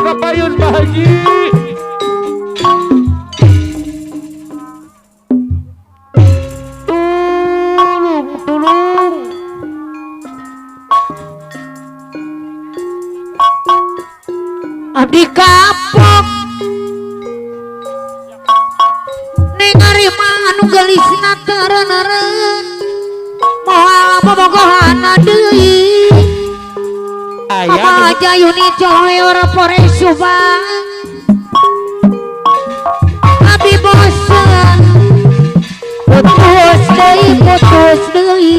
kapayun Haji. Tulung. Abdi kapok ningali anu gelisna teureun-eureun moal bobogohana deui apa jayuni coyor pore subang abi bosen putus deui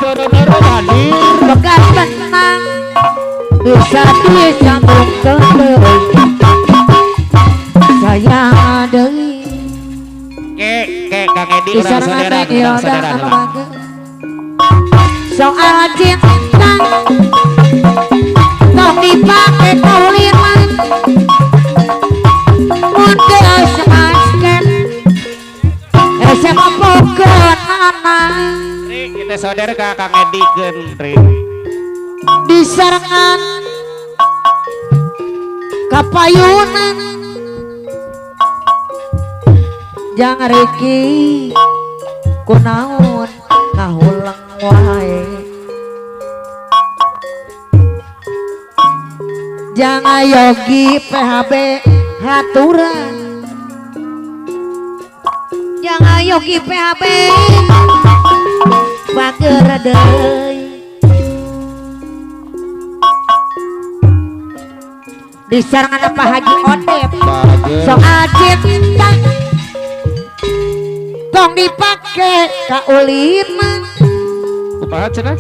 teureun-eureun hadir bekas tenang bisa disambung deui sayang deui Kang Edi urang saudara soal cinta tong dipake kauliman mun geus masket sama pokeunana kita saudara ka Kang Edi keun disarengan kapayunan jangan Riki kunaon ngahulang wae jangan Yogi PHB haturan jangan Yogi PHB bager deui disarangan Pak Haji Odep soal cinta tong dipake ka ulina kumaha cenah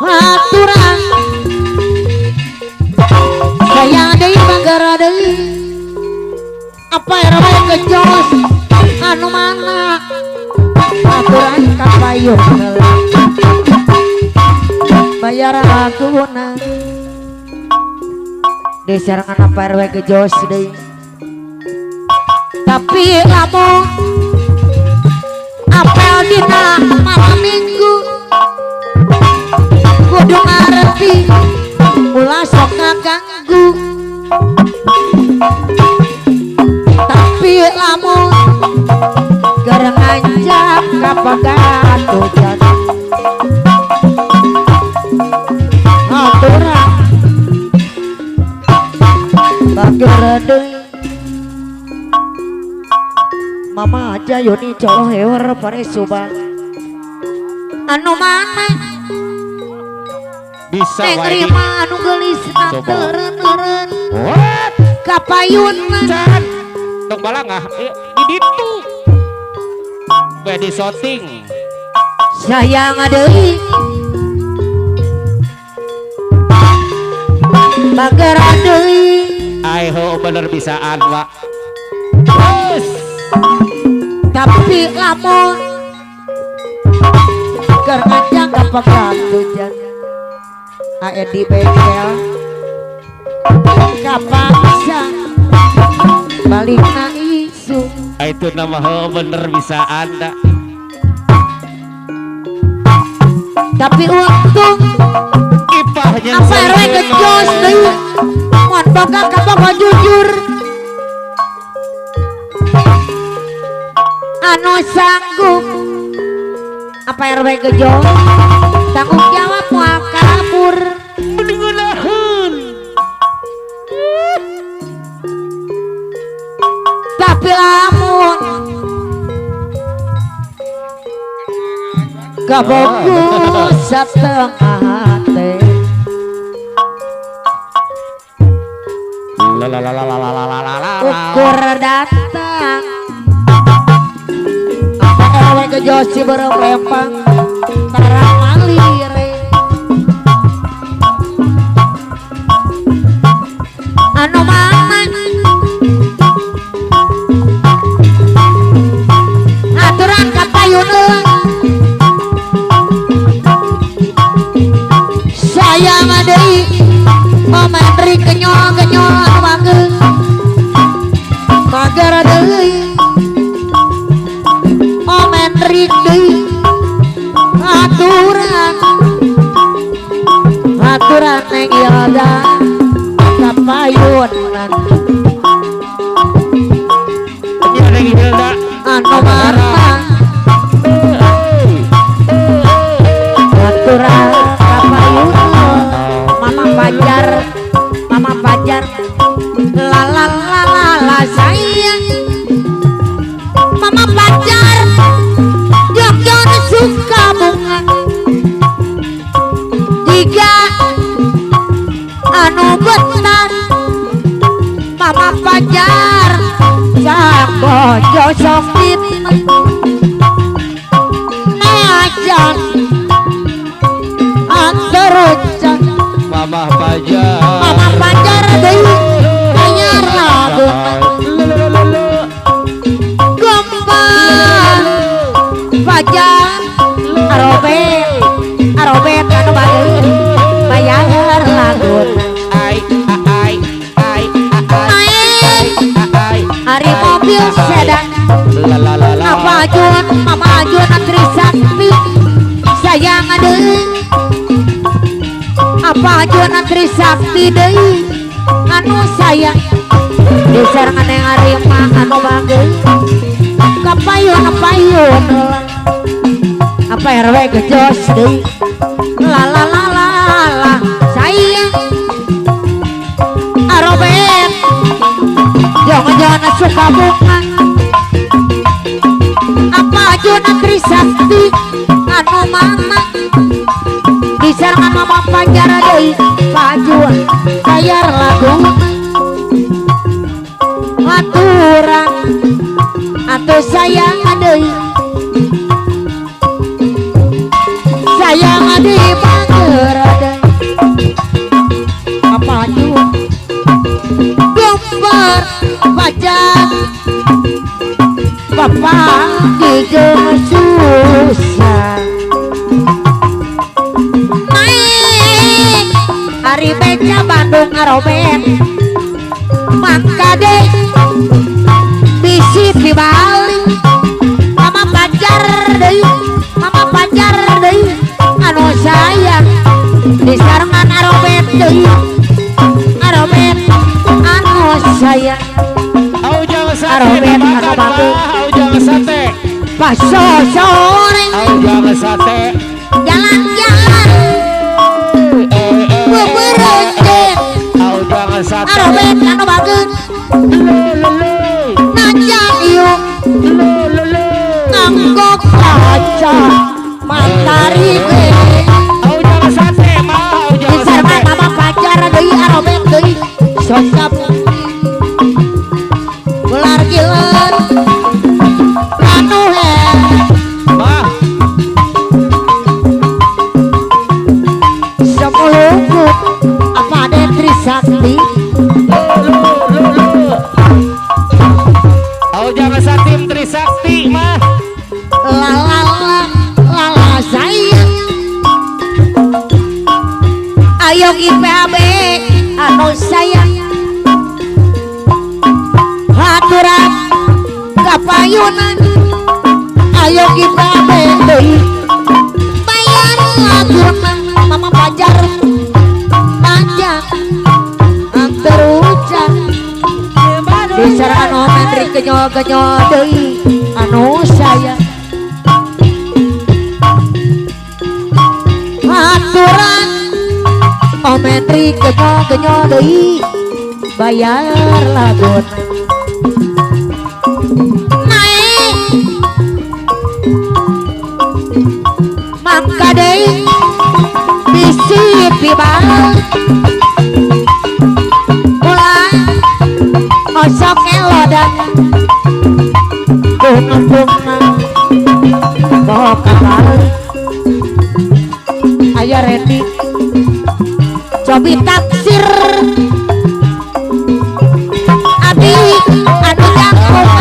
haturan sayang deui bagara deui apa rame kejos anu mana haturan kapayun bayar laguna disarangan apa RW kejos deui tapi lamun apel dina malam minggu kudu ngarti ulah sok ngaganggu tapi lamun gareng anjak kapagatujan aturan bagera deui Mama aja Yoni colo hewer pare subang anu mana bisa wae anu gelisna teureun-eureun what kapayun can tong balangah di ditu we di shooting sayang deui bagera deui ho bener bisaan wa terus tapi lamun kerja kapagatujan di bengkel kapaksa balik na isu itu nama ho bener bisaan da tapi untung ipahnya apa RW kejos deui mun boga kaboga jujur anu sanggup apa RW kejos tanggung jawab moal kabur mendingunaheun tapi lamun kabogo satengah hati ukur datang apa RW kejos si bareng lempang tarang malire anu mana aturan kapayuneun sayang deui Om Hendri kenyol-kenyol anu mageung mager deui Om Hendri deui atuh aturan neng Hilda kapayunan Nya Neng Hilda anu mana aturan kapayunan mama pajar la la la la la sayang mama pajar Jogja suka bunga jika anu betar mama pajar sambo josok najan anterucan Mama Pajar mama pajar deui anyar lagu gombal pajar arobet anu bageus bayar lagu ai hari mobil sedan la la la la apa ajun mama ajun Trisakti sayang deui apa ajun Trisakti deui anu sayang disarangan yang arima anu bageus kapayun apa RW gejos deui la la la la la sayang arobet jangan suka bunga apa ajuna Trisakti anu mama disarangan mama pajar deui pajuan bayar lagu aturan atuh sayang deui sayang deui bager deui apa ajuan gambar pajar Bapak dijeng susah naik hari beca Bandung arobet mangka deh bisi di Bali mama pajar deui anu sayang disarangan arobet deui arobet anu sayang arobet anu bagus jangan sate pas sore jangan sate jalan-jalan beberenjen jangan sate arobet anu bagus najak yuk nganggo kaca matahari jangan sate mau jangan disarangan sate mama pajar deui arobet deui sosap ular giler anu mah sepuluh apa ada Trisakti jangan sate Trisakti mah lala sayang ayo IPAB anu sayang aturan kapayunan ayo IPAB deui bayar lagunan mama pajar panjang anterucan disarangan Menteri kenyo deui anu sayang aturan Menteri kenyo deui bayar lagun naik mangka deui bisi pibal mulai osok elodan bunga mau kapal ayo ready cobi taksir abi anu jangkung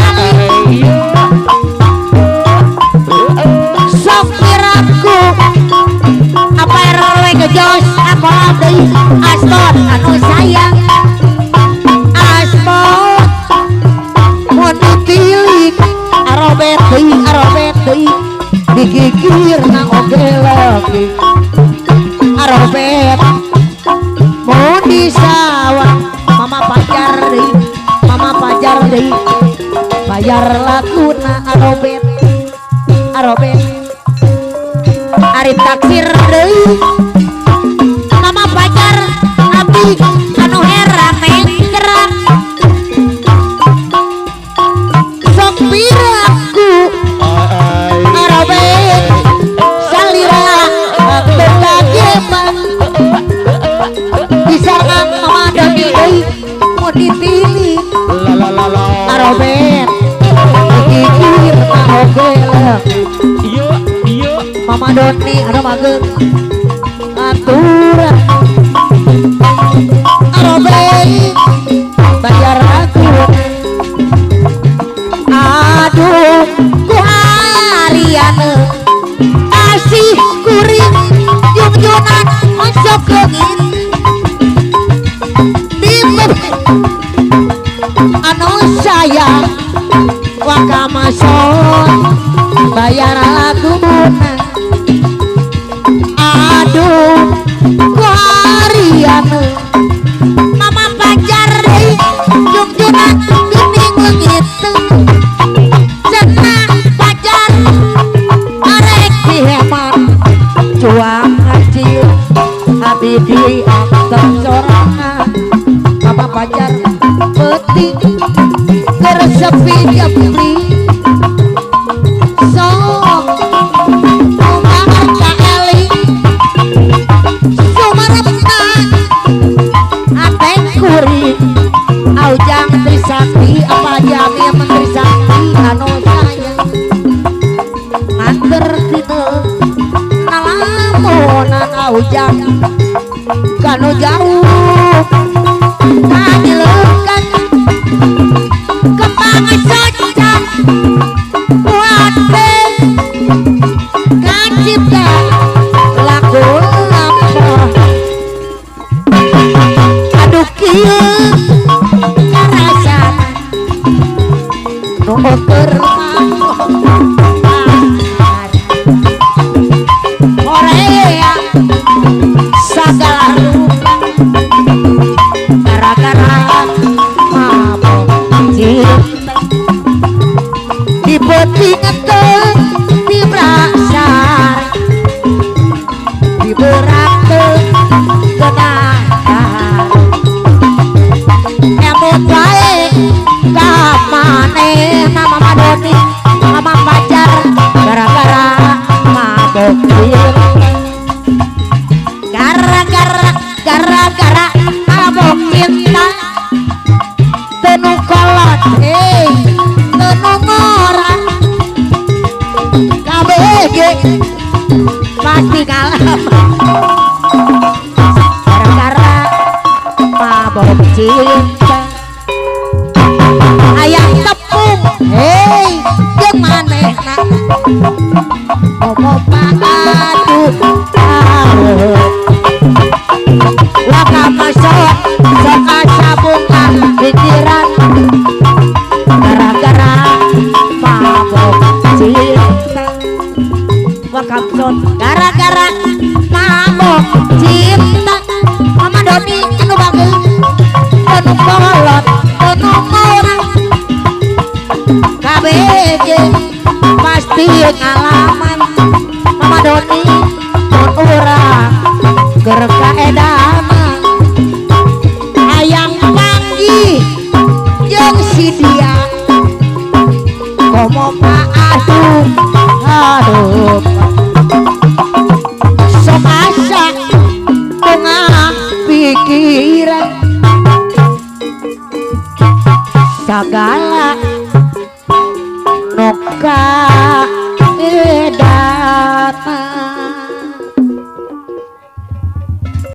sopiraku apa RW gejos apa deui aspot anu sayang aspot mun dipilih arobet deui digigir na oge lagi arobet sawah mama pajar deui mama pajar deui bayar laguna arobet arobet ari taksir deui mama pajar abdi anu herame gerak sok piraku arobet salira berlageman disarang mama doni deui mau dipilih arobet dikir mahogel Iya mama doni ada mager aturan arobet bayar aku aduh ku hariana kasih kuring jung-jungan onsok leungit anu sayang wakamason bayar laguna aduh ku hariana mama pajar deui jung-jungan geuning leungit cenah pajar arek dihemat cuang kecil abdi diangkat sorangan mama pajar petik kersepi jepli sok umangan ka eli sumarepna ateng kuring aujang Trisakti apa jami menteri sakti anu sayang nganter dina nalamunan aujang kanu jauh kajilekan kembang socan wate kacipta laku lampah aduh kieu karasan nu keur Korea sagala rupa gara-gara mabok cinta dipetingekeun dibrasar diberakeun genahan emut wae ka manehna mama doni mama pajar gara-gara mabok cinta gara-gara mabok cinta tenu kolot tenu ngorang KBG pasti kalah gara-gara mabok cinta ayam tepung jeung manehna ngomong aduh wakamasok sok asabungan pikiran gara-gara mabok cinta wakamson gara-gara mabok cinta mama doni anu bageus anu kolot anu ngorang KBG pasti ngalaman mama doni mun urang keur kaedana hayang panggih jeung si dia komo ka aduh sok asa tengah pikiran sagala nu